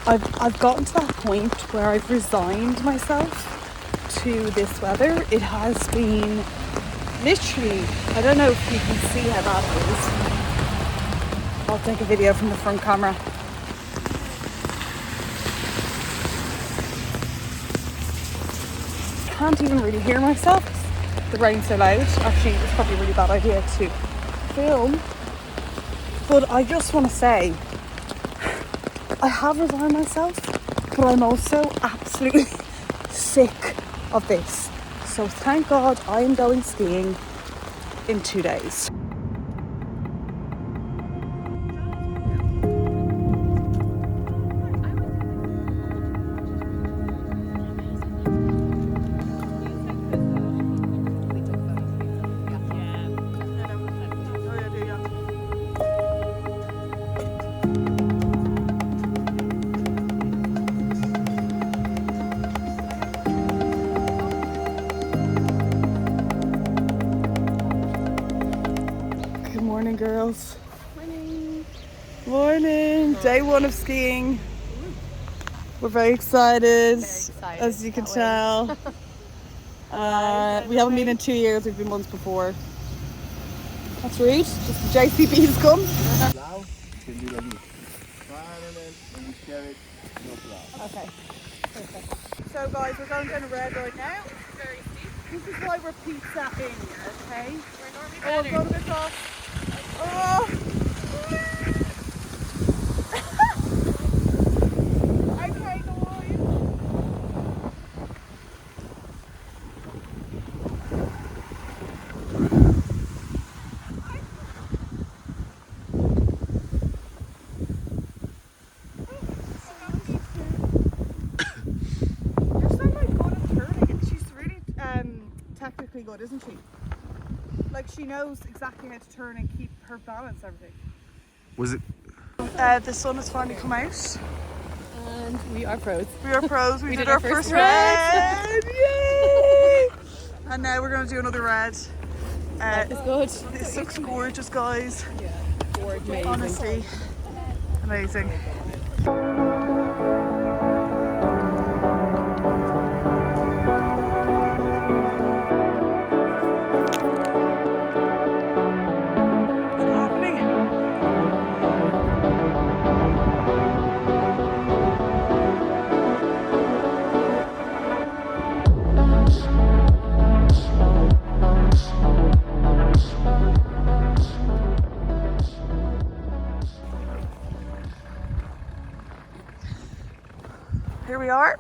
I've gotten to that point where I've resigned myself to this weather. It has been literally, I don't know if you can see how bad it is. I'll take a video from the front camera. Can't even really hear myself. The rain's so loud. Actually, it's probably a really bad idea to film. But I just want to say, I have resigned myself, but I'm also absolutely sick of this. So thank God I am going skiing in 2 days. Morning, girls. Morning. Morning. Day one of skiing. We're very excited, as you can tell. We haven't been in 2 years. We've been once before. That's rude. Just the JCB's come. Okay. Perfect. So guys, we're going down a red right now. It's very steep. This is why we're pizza in, okay? We're normally better. Oh, I've got a bit off. Oh! Okay, no worries. You're so like good at turning, and she's really technically good, isn't she? Like she knows exactly how to turn and keep her balance, everything. Was it? The sun has finally come out. And we are pros. We are pros. We did our first red. red. Yay! And now we're going to do another red. Life is good. This looks gorgeous, guys. Yeah, gorgeous. Honestly, amazing. Here we are,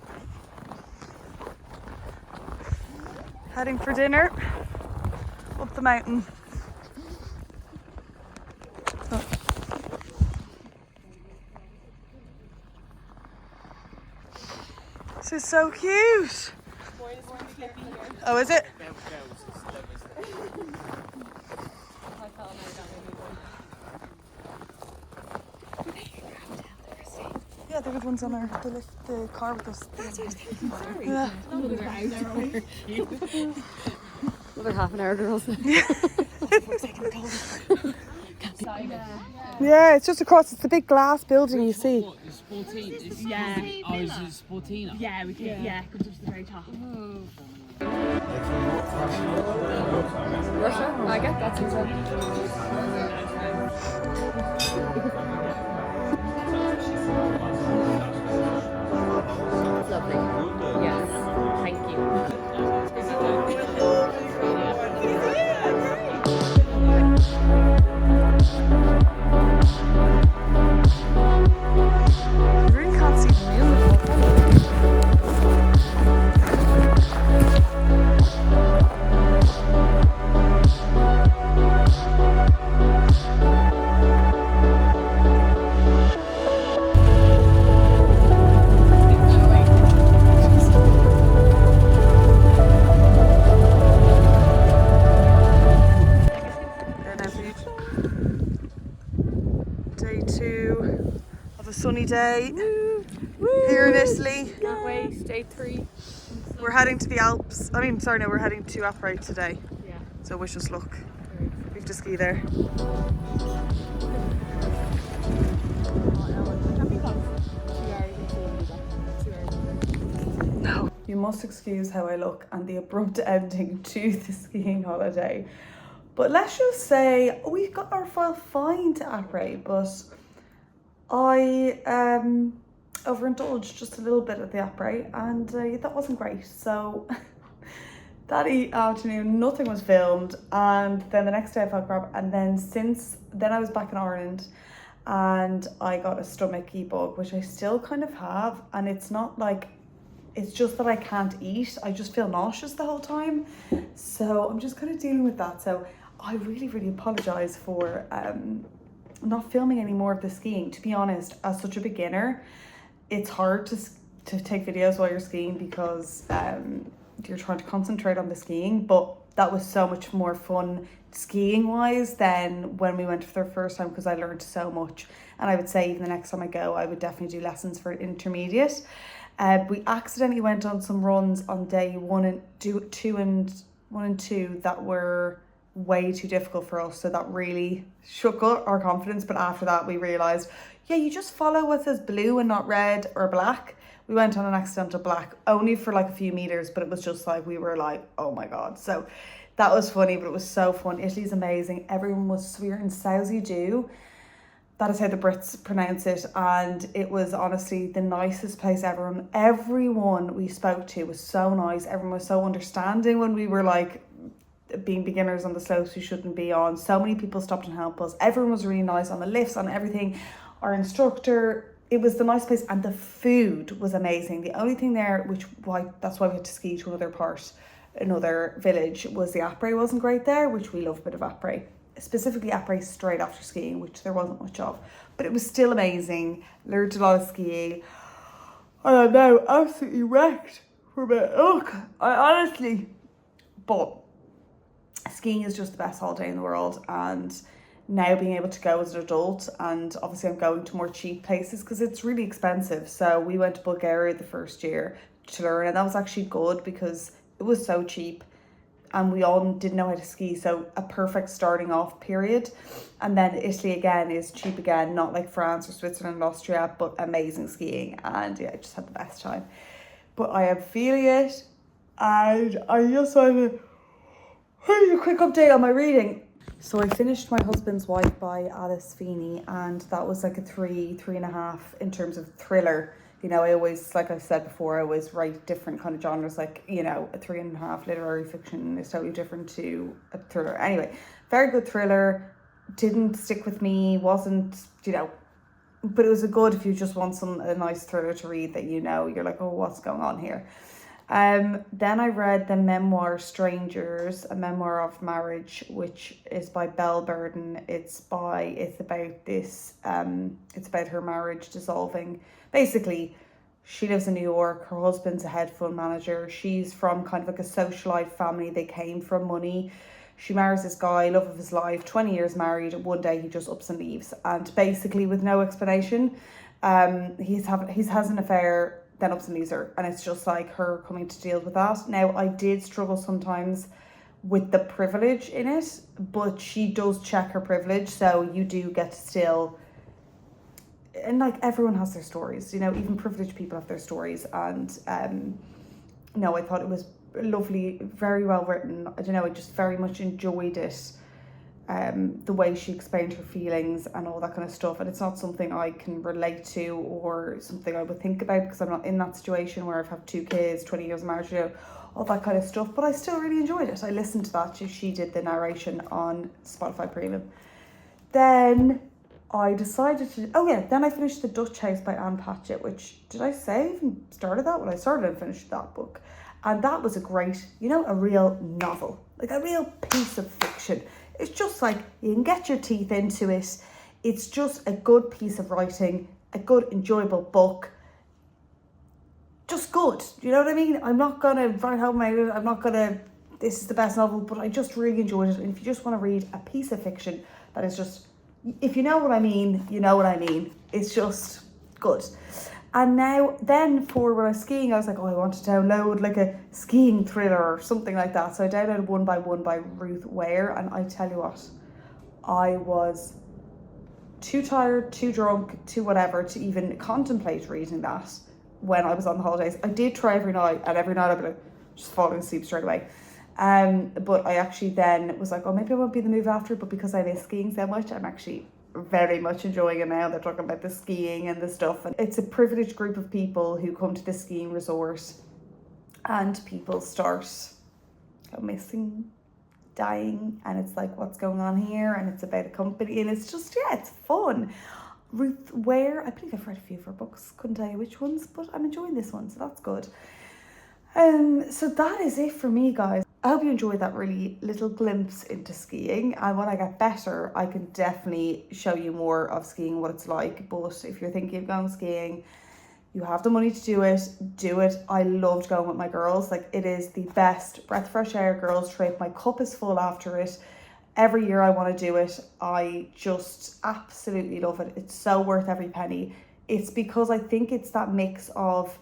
heading for dinner up the mountain. Oh. This is so cute. Oh, is it? Yeah, there were the ones on our the car with us. That's what I was thinking. Sorry. Yeah. Another half an hour, girls. Yeah, it's just across. It's the big glass building you see. What, it's 14? It's, yeah. Oh, it's 14? Yeah, we can. Yeah, comes up to the very top. Russia? I get that. Lovely. Yes. Thank you. You really can't see the music. Day 2 of a sunny day. Woo. Here in Italy. Can't wait. Day 3. We're heading to the Alps. We're heading to Upright today. Yeah. So wish us luck. We have to ski there. you must excuse how I look and the abrupt ending to the skiing holiday. But let's just say we got ourselves fine to après, but I overindulged just a little bit at the après, and that wasn't great. So that afternoon, nothing was filmed, and then the next day I felt crap, and then since then I was back in Ireland, and I got a stomachache bug, which I still kind of have, and it's not like, it's just that I can't eat. I just feel nauseous the whole time, so I'm just kind of dealing with that. So I really, really apologise for not filming any more of the skiing. To be honest, as such a beginner, it's hard to take videos while you're skiing because you're trying to concentrate on the skiing, but that was so much more fun skiing wise than when we went for the first time, because I learned so much. And I would say even the next time I go, I would definitely do lessons for intermediate. We accidentally went on some runs on day 1 and 2 that were way too difficult for us, so that really shook our confidence. But after that we realized, yeah, you just follow what says blue and not red or black. We went on an accidental black only for like a few meters, but it was just like, we were like, oh my god. So that was funny, but it was so fun. Italy's amazing. Everyone was sweet and sousy do. That is how the Brits pronounce it, and it was honestly the nicest place ever. Everyone we spoke to was so nice. Everyone was so understanding when we were like being beginners on the slopes we shouldn't be on. So many people stopped and helped us. Everyone was really nice on the lifts, on everything. Our instructor, it was the nice place, and the food was amazing. The only thing there, that's why we had to ski to another village, was the après wasn't great there, which we love a bit of après. Specifically après straight after skiing, which there wasn't much of, but it was still amazing. Learned a lot of skiing, and I'm now absolutely wrecked from it. But skiing is just the best holiday in the world, and now being able to go as an adult, and obviously I'm going to more cheap places because it's really expensive. So we went to Bulgaria the first year to learn, and that was actually good because it was so cheap and we all didn't know how to ski, so a perfect starting off period. And then Italy again is cheap again, not like France or Switzerland or Austria, but amazing skiing, and yeah, I just had the best time. But I am feeling it, and I just want to give you a quick update on my reading. So I finished My Husband's Wife by Alice Feeney, and that was like a 3.5 in terms of thriller. You know, I always, like I've said before, I always write different kind of genres, like, you know, a 3.5 literary fiction is totally different to a thriller. Anyway, very good thriller, didn't stick with me, wasn't, you know, but it was a good, if you just want a nice thriller to read that, you know, you're like, oh, what's going on here? Then I read the memoir Strangers, a memoir of marriage, which is by Belle. It's about her marriage dissolving. Basically, she lives in New York, her husband's a head fund manager, she's from kind of like a socialite family, they came from money. She marries this guy, love of his life, 20 years married, one day he just ups and leaves, and basically with no explanation, he has an affair, then ups and leaves her, and it's just like her coming to deal with that. Now, I did struggle sometimes with the privilege in it, but she does check her privilege, so you do get to still, and like everyone has their stories, you know, even privileged people have their stories. And no, I thought it was lovely, very well written. I don't know, I just very much enjoyed it, the way she explained her feelings and all that kind of stuff. And it's not something I can relate to or something I would think about, because I'm not in that situation where I've had 2 kids, 20 years of marriage, you know, all that kind of stuff. But I still really enjoyed it. I listened to that. She did the narration on Spotify Premium. Then I decided to, then I finished The Dutch House by Anne Patchett, which, did I say I even started that? Well, I started and finished that book. And that was a great, you know, a real novel, like a real piece of fiction. It's just like, you can get your teeth into it. It's just a good piece of writing, a good, enjoyable book. Just good, you know what I mean? I'm not going to write home about it. I'm not going to, this is the best novel, but I just really enjoyed it. And if you just want to read a piece of fiction that is just, if you know what I mean, you know what I mean. It's just good. And now, then for when I was skiing, I was like, oh, I want to download like a skiing thriller or something like that. So I downloaded One by One by Ruth Ware. And I tell you what, I was too tired, too drunk, too whatever to even contemplate reading that. when I was on the holidays. I did try every night, and every night I'd be like, just falling asleep straight away. But I actually then was like, oh, maybe I won't be in the move after, but because I miss skiing so much, I'm actually very much enjoying it now. They're talking about the skiing and the stuff, and it's a privileged group of people who come to the skiing resort, and people start missing, dying, and it's like, what's going on here? And it's about a company, and it's just, yeah, it's fun. Ruth Ware, I believe I've read a few of her books, couldn't tell you which ones, but I'm enjoying this one, so that's good. So that is it for me, guys. I hope you enjoyed that really little glimpse into skiing, and when I get better I can definitely show you more of skiing, what it's like. But if you're thinking of going skiing, you have the money to do it, do it. I loved going with my girls. Like, it is the best breath of fresh air girls trip. My cup is full after it. Every year I want to do it. I just absolutely love it. It's so worth every penny. It's because I think it's that mix of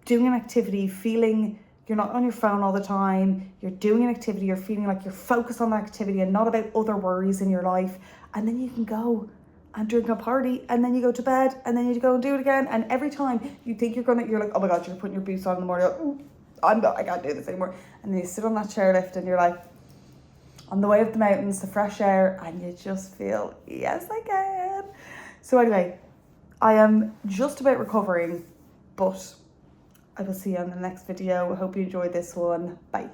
doing an activity, feeling you're not on your phone all the time, you're doing an activity, you're feeling like you're focused on the activity and not about other worries in your life. And then you can go and drink a party, and then you go to bed, and then you go and do it again. And every time you think you're like, oh my God, you're putting your boots on in the morning, you're like, I can't do this anymore. And then you sit on that chairlift and you're like, on the way up the mountains, the fresh air, and you just feel, yes, I can. So anyway, I am just about recovering, but I will see you on the next video. I hope you enjoyed this one. Bye.